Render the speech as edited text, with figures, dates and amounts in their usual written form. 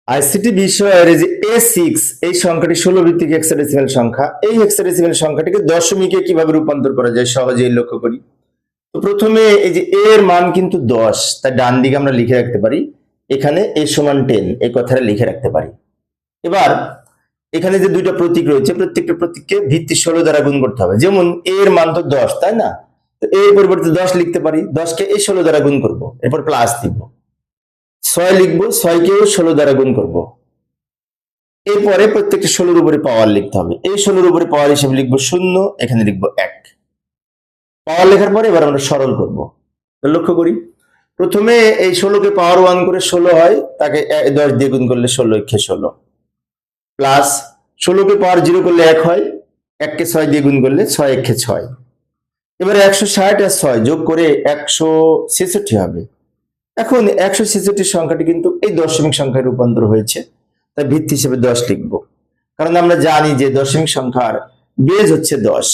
ICT বিষয়ের এই যে A6 এই সংখ্যাটি 16 ভিত্তিক হেক্সাডেসিমাল সংখ্যা। এই হেক্সাডেসিমাল সংখ্যাটিকে দশমিকে কিভাবে রূপান্তর করা যায় সহজেই লক্ষ্য করি। তো প্রথমে এই যে a এর মান কিন্তু 10, তাই ডান দিকে আমরা লিখে রাখতে পারি এখানে a সমান 10 এই কথাটা লিখে রাখতে পারি। এবার এখানে যে দুইটা প্রতীক রয়েছে প্রত্যেকটা প্রতীককে ভিত্তি 16 দ্বারা গুণ করতে হবে। যেমন a এর মান তো 10, তাই না? তো a এর পরিবর্তে 10 লিখতে পারি, 10 কে এই 16 দ্বারা গুণ করব, এরপর প্লাস দিব। 6 লিখবো, 6 কেও 16 দ্বারা গুণ করব। এরপরে প্রত্যেকটা 16 এর উপরে পাওয়ার লিখতে হবে। এই 16 এর উপরে পাওয়ার হিসেবে লিখবো 0, এখানে লিখবো 1। পাওয়ার লেখার পরে এবার আমরা সরল করব। লক্ষ্য করি প্রথমে এই 16 কে পাওয়ার 1 করে 16 হয়, তাকে 10 দিয়ে গুণ করলে 16 একে 16, প্লাস 16 কে পাওয়ার 0 করলে 1 হয়, 1 কে 6 দিয়ে গুণ করলে 6 একে 6। এবারে 160 আর 6 যোগ করে 166 হবে। এখন 166 সংখ্যাটি কিন্তু এই দশমিক সংখ্যায় রূপান্তর হয়েছে, তাই ভিত্তি হিসেবে 10 লিখব। কারণ আমরা জানি যে দশমিক সংখ্যার বেজ হচ্ছে 10।